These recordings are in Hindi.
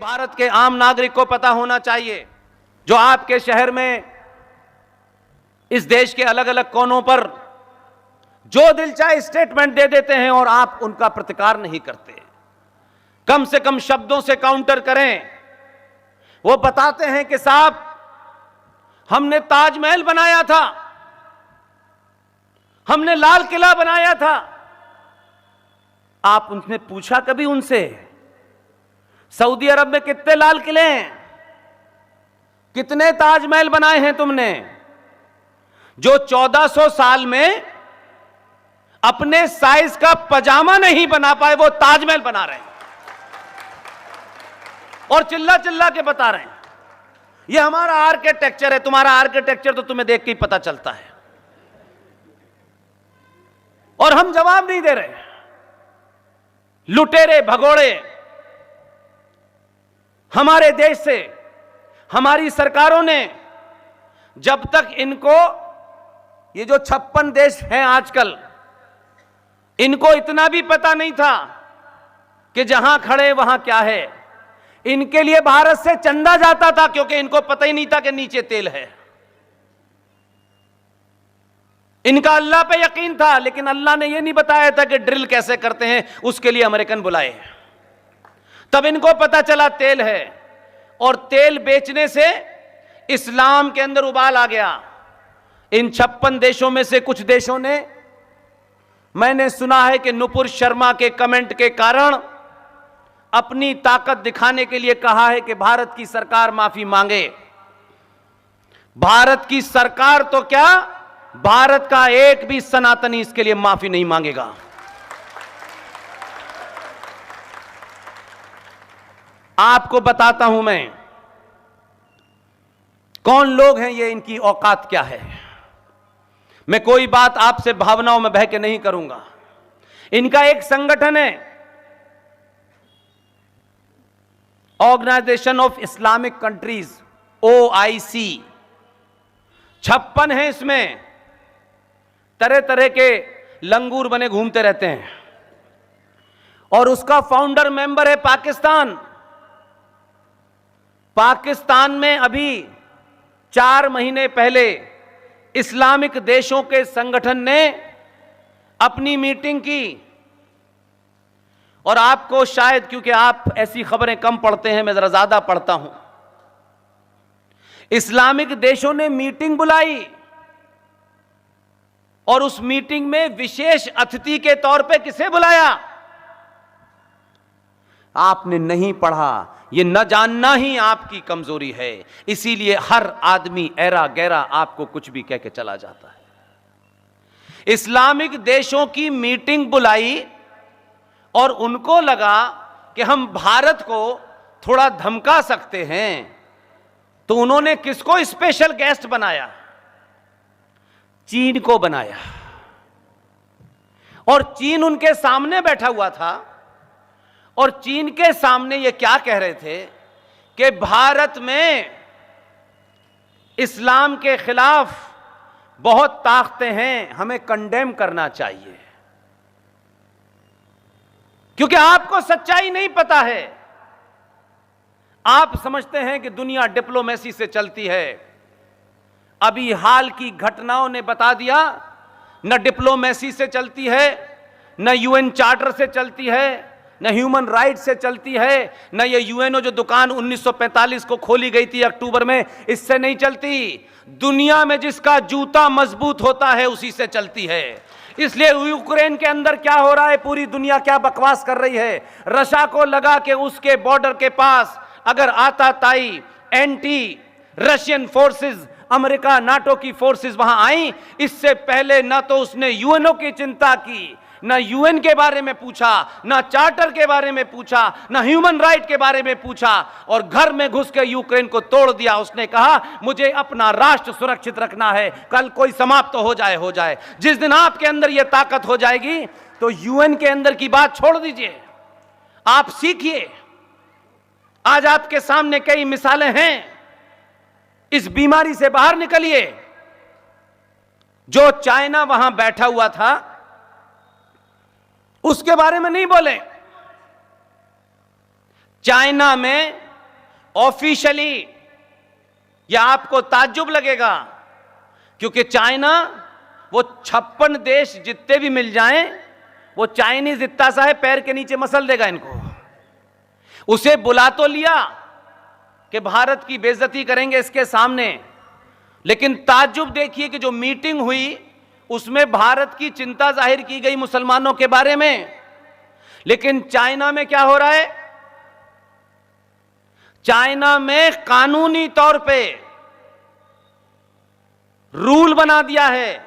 भारत के आम नागरिक को पता होना चाहिए, जो आपके शहर में, इस देश के अलग अलग कोनों पर जो दिल चाहे स्टेटमेंट दे देते हैं और आप उनका प्रतिकार नहीं करते। कम से कम शब्दों से काउंटर करें। वो बताते हैं कि साहब हमने ताजमहल बनाया था, हमने लाल किला बनाया था। आप उनने पूछा कभी उनसे, सऊदी अरब में कितने लाल किले हैं, कितने ताजमहल बनाए हैं तुमने? जो 1400 साल में अपने साइज का पजामा नहीं बना पाए, वो ताजमहल बना रहे हैं और चिल्ला चिल्ला के बता रहे हैं ये हमारा आर्किटेक्चर है। तुम्हारा आर्किटेक्चर तो तुम्हें देख के ही पता चलता है, और हम जवाब नहीं दे रहे। लुटेरे भगोड़े हमारे देश से, हमारी सरकारों ने, जब तक इनको, ये जो 56 देश हैं आजकल, इनको इतना भी पता नहीं था कि जहां खड़े वहां क्या है। इनके लिए भारत से चंदा जाता था, क्योंकि इनको पता ही नहीं था कि नीचे तेल है। इनका अल्लाह पे यकीन था, लेकिन अल्लाह ने यह नहीं बताया था कि ड्रिल कैसे करते हैं, उसके लिए अमेरिकन बुलाए। तब इनको पता चला तेल है, और तेल बेचने से इस्लाम के अंदर उबाल आ गया। इन 56 देशों में से कुछ देशों ने, मैंने सुना है कि नुपुर शर्मा के कमेंट के कारण अपनी ताकत दिखाने के लिए कहा है कि भारत की सरकार माफी मांगे। भारत की सरकार तो क्या, भारत का एक भी सनातनी इसके लिए माफी नहीं मांगेगा। आपको बताता हूं मैं कौन लोग हैं ये, इनकी औकात क्या है। मैं कोई बात आपसे भावनाओं में बह के नहीं करूंगा। इनका एक संगठन है, organisation of Islamic countries, OIC। 56 हैं इसमें, तरह तरह के लंगूर बने घूमते रहते हैं, और उसका फाउंडर मेंबर है पाकिस्तान। पाकिस्तान में अभी 4 महीने पहले इस्लामिक देशों के संगठन ने अपनी मीटिंग की, और आपको शायद, क्योंकि आप ऐसी खबरें कम पढ़ते हैं, मैं जरा ज्यादा पढ़ता हूं, इस्लामिक देशों ने मीटिंग बुलाई, और उस मीटिंग में विशेष अतिथि के तौर पे किसे बुलाया? आपने नहीं पढ़ा, ये न जानना ही आपकी कमजोरी है। इसीलिए हर आदमी ऐरा गैरा आपको कुछ भी कह के चला जाता है। इस्लामिक देशों की मीटिंग बुलाई, और उनको लगा कि हम भारत को थोड़ा धमका सकते हैं, तो उन्होंने किसको स्पेशल गेस्ट बनाया? चीन को बनाया। और चीन उनके सामने बैठा हुआ था, और चीन के सामने ये क्या कह रहे थे कि भारत में इस्लाम के खिलाफ बहुत ताकतें हैं, हमें कंडेम करना चाहिए। क्योंकि आपको सच्चाई नहीं पता है। आप समझते हैं कि दुनिया डिप्लोमेसी से चलती है। अभी हाल की घटनाओं ने बता दिया, न डिप्लोमेसी से चलती है, न UN चार्टर से चलती है, न ह्यूमन राइट से चलती है, न ये UNO जो दुकान 1945 को खोली गई थी अक्टूबर में, इससे नहीं चलती। दुनिया में जिसका जूता मजबूत होता है उसी से चलती है। इसलिए यूक्रेन के अंदर क्या हो रहा है, पूरी दुनिया क्या बकवास कर रही है। रशिया को लगा कि उसके बॉर्डर के पास अगर आताताई anti Russian forces, America NATO की फोर्सेस वहां आई, इससे पहले ना तो उसने यूएनओ की चिंता की, ना यूएन के बारे में पूछा, ना चार्टर के बारे में पूछा, ना ह्यूमन राइट के बारे में पूछा, और घर में घुस के यूक्रेन को तोड़ दिया। उसने कहा मुझे अपना राष्ट्र सुरक्षित रखना है, कल कोई समाप्त तो हो जाए हो जाए। जिस दिन आपके अंदर यह ताकत हो जाएगी तो यूएन के अंदर की बात छोड़ दीजिए, आप सीखिए। आज आपके सामने कई मिसालें हैं। इस बीमारी से बाहर निकलिए। जो चाइना वहां बैठा हुआ था उसके बारे में नहीं बोले। चाइना में ऑफिशियली यह आपको ताज्जुब लगेगा, क्योंकि चाइना वो 56 देश जितने भी मिल जाएं, वो चाइनीज इतना सा है पैर के नीचे मसल देगा इनको। उसे बुला तो लिया कि भारत की बेइज्जती करेंगे इसके सामने, लेकिन ताज्जुब देखिए कि जो मीटिंग हुई उसमें भारत की चिंता जाहिर की गई मुसलमानों के बारे में, लेकिन चाइना में क्या हो रहा है? चाइना में कानूनी तौर पे रूल बना दिया है,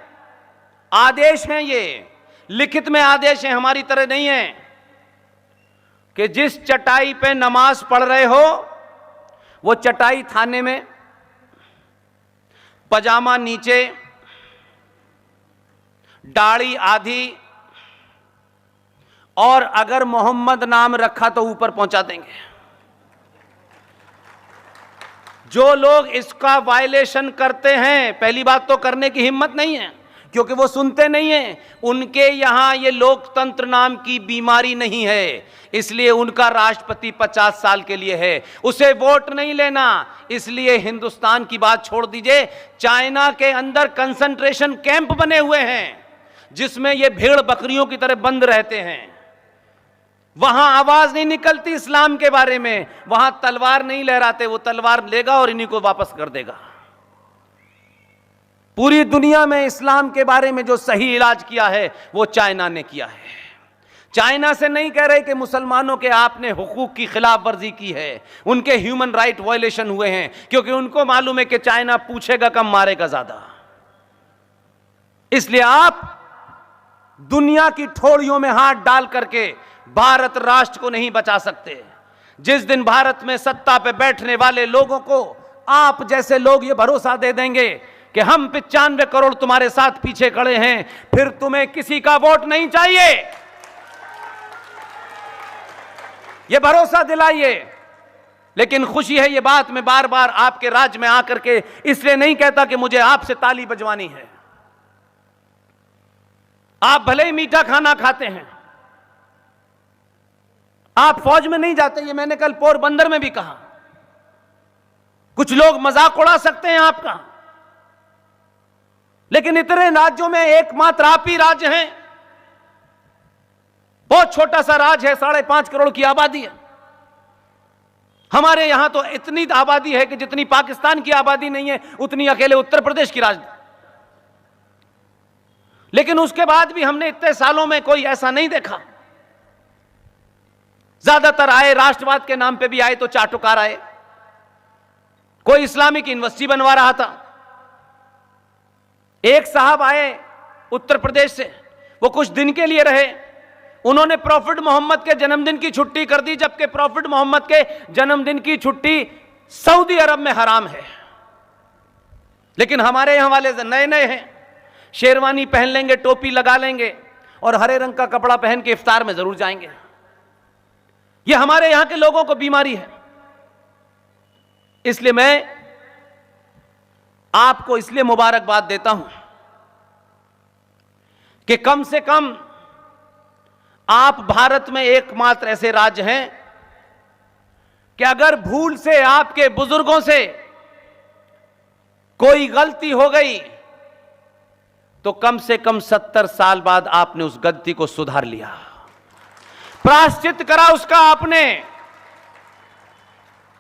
आदेश हैं, ये लिखित में आदेश हैं, हमारी तरह नहीं है कि जिस चटाई पे नमाज पढ़ रहे हो वो चटाई थाने में, पजामा नीचे, दाढ़ी आधी, और अगर मोहम्मद नाम रखा तो ऊपर पहुंचा देंगे। जो लोग इसका वायलेशन करते हैं, पहली बात तो करने की हिम्मत नहीं है क्योंकि वो सुनते नहीं हैं, उनके यहां ये लोकतंत्र नाम की बीमारी नहीं है, इसलिए उनका राष्ट्रपति 50 साल के लिए है, उसे वोट नहीं लेना। इसलिए हिंदुस्तान की बात छोड़ दीजिए, चाइना के अंदर कंसंट्रेशन कैंप बने हुए हैं जिसमें ये भेड़ बकरियों की तरह बंद रहते हैं। वहां आवाज नहीं निकलती इस्लाम के बारे में, वहां तलवार नहीं लहराते, वो तलवार लेगा और इन्हीं को वापस कर देगा। पूरी दुनिया में इस्लाम के बारे में जो सही इलाज किया है वो चाइना ने किया है। चाइना से नहीं कह रहे कि मुसलमानों के आपने हुकूक की खिलाफ वर्जी की है, उनके ह्यूमन राइट वायलेशन हुए हैं, क्योंकि उनको मालूम है कि चाइना पूछेगा कम मारेगा ज्यादा। इसलिए आप दुनिया की ठोड़ियों में हाथ डाल करके भारत राष्ट्र को नहीं बचा सकते। जिस दिन भारत में सत्ता पे बैठने वाले लोगों को आप जैसे लोग ये भरोसा दे देंगे कि हम 95 करोड़ तुम्हारे साथ पीछे खड़े हैं, फिर तुम्हें किसी का वोट नहीं चाहिए, ये भरोसा दिलाइए। लेकिन खुशी है ये बात मैं बार बार आपके राज्य में आकर के इसलिए नहीं कहता कि मुझे आपसे ताली बजवानी है। आप भले ही मीठा खाना खाते हैं, आप फौज में नहीं जाते, ये मैंने कल पोरबंदर में भी कहा। कुछ लोग मजाक उड़ा सकते हैं आपका, लेकिन इतने राज्यों में एकमात्र आप ही राज्य हैं, बहुत छोटा सा राज्य है, 5.5 करोड़ की आबादी है। हमारे यहां तो इतनी आबादी है कि जितनी पाकिस्तान की आबादी नहीं है उतनी अकेले उत्तर प्रदेश की राजधानी। लेकिन उसके बाद भी हमने इतने सालों में कोई ऐसा नहीं देखा। ज्यादातर आए राष्ट्रवाद के नाम पे भी आए तो चाटुकार आए। कोई इस्लामिक यूनिवर्सिटी बनवा रहा था, एक साहब आए उत्तर प्रदेश से, वो कुछ दिन के लिए रहे, उन्होंने प्रॉफिट मोहम्मद के जन्मदिन की छुट्टी कर दी, जबकि प्रॉफिट मोहम्मद के जन्मदिन की छुट्टी सऊदी अरब में हराम है। लेकिन हमारे यहां वाले नए नए हैं, शेरवानी पहन लेंगे, टोपी लगा लेंगे और हरे रंग का कपड़ा पहन के इफ्तार में जरूर जाएंगे। ये हमारे यहां के लोगों को बीमारी है। इसलिए मैं आपको इसलिए मुबारकबाद देता हूं कि कम से कम आप भारत में एकमात्र ऐसे राज्य हैं कि अगर भूल से आपके बुजुर्गों से कोई गलती हो गई तो कम से कम 70 साल बाद आपने उस गलती को सुधार लिया, प्रायश्चित करा उसका आपने।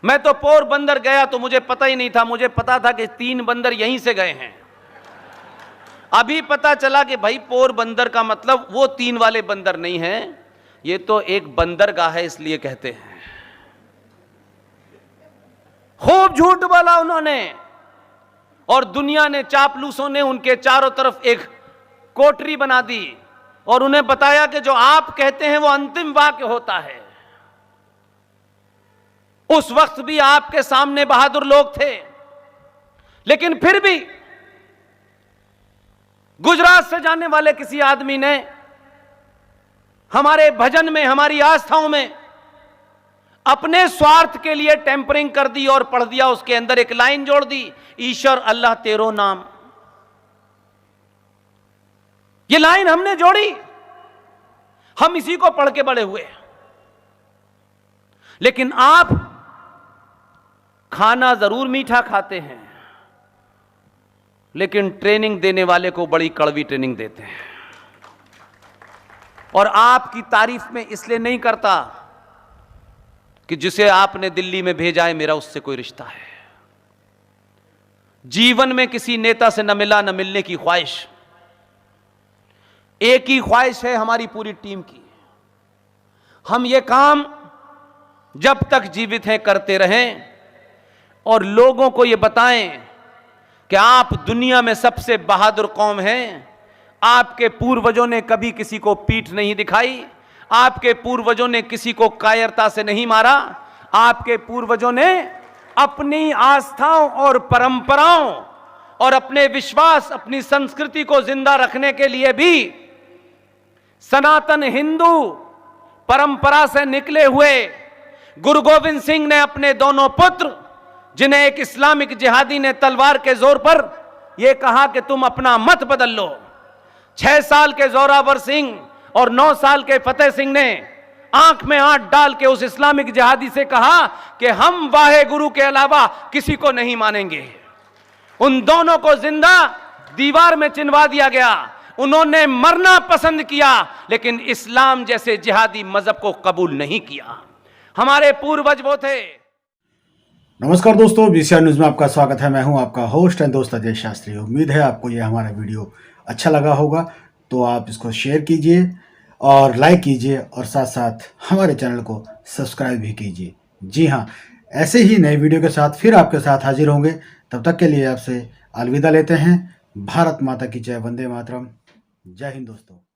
मैं तो पोरबंदर गया तो मुझे पता ही नहीं था, मुझे पता था कि 3 बंदर यहीं से गए हैं। अभी पता चला कि भाई पोरबंदर का मतलब वो 3 वाले बंदर नहीं है, ये तो एक बंदरगाह है, इसलिए कहते हैं। खूब झूठ बोला उन्होंने और दुनिया ने, चापलूसों ने उनके चारों तरफ एक कोठरी बना दी और उन्हें बताया कि जो आप कहते हैं वो अंतिम वाक्य होता है। उस वक्त भी आपके सामने बहादुर लोग थे, लेकिन फिर भी गुजरात से जाने वाले किसी आदमी ने हमारे भजन में, हमारी आस्थाओं में अपने स्वार्थ के लिए टेम्परिंग कर दी और पढ़ दिया, उसके अंदर एक लाइन जोड़ दी, ईश्वर अल्लाह तेरो नाम। ये लाइन हमने जोड़ी, हम इसी को पढ़ के बड़े हुए। लेकिन आप खाना जरूर मीठा खाते हैं, लेकिन ट्रेनिंग देने वाले को बड़ी कड़वी ट्रेनिंग देते हैं। और आपकी तारीफ में इसलिए नहीं करता कि जिसे आपने दिल्ली में भेजा है मेरा उससे कोई रिश्ता है। जीवन में किसी नेता से न मिला, न मिलने की ख्वाहिश। एक ही ख्वाहिश है हमारी पूरी टीम की, हम ये काम जब तक जीवित हैं करते रहें और लोगों को ये बताएं कि आप दुनिया में सबसे बहादुर कौम हैं। आपके पूर्वजों ने कभी किसी को पीठ नहीं दिखाई, आपके पूर्वजों ने किसी को कायरता से नहीं मारा, आपके पूर्वजों ने अपनी आस्थाओं और परंपराओं और अपने विश्वास, अपनी संस्कृति को जिंदा रखने के लिए भी सनातन हिंदू परंपरा से निकले हुए गुरु गोविंद सिंह ने अपने दोनों पुत्र, जिन्हें एक इस्लामिक जिहादी ने तलवार के जोर पर यह कहा कि तुम अपना मत बदल लो, 6 साल के जोरावर सिंह और 9 साल के फतेह सिंह ने आंख में आंख डाल के उस इस्लामिक जिहादी से कहा कि हम वाहे गुरु के अलावा किसी को नहीं मानेंगे। उन दोनों को जिंदा दीवार में चिनवा दिया गया। उन्होंने मरना पसंद किया, लेकिन इस्लाम जैसे जिहादी मजहब को कबूल नहीं किया। हमारे पूर्वज वो थे। नमस्कार दोस्तों, बीसीआर न्यूज़ में आपका स्वागत है। मैं हूं आपका होस्ट एंड दोस्त अजय शास्त्री। उम्मीद है आपको यह हमारा वीडियो अच्छा लगा होगा, तो आप इसको शेयर कीजिए और लाइक कीजिए और साथ साथ हमारे चैनल को सब्सक्राइब भी कीजिए। जी हाँ, ऐसे ही नए वीडियो के साथ फिर आपके साथ हाजिर होंगे। तब तक के लिए आपसे अलविदा लेते हैं। भारत माता की जय, वंदे मातरम। जय हिंद दोस्तों।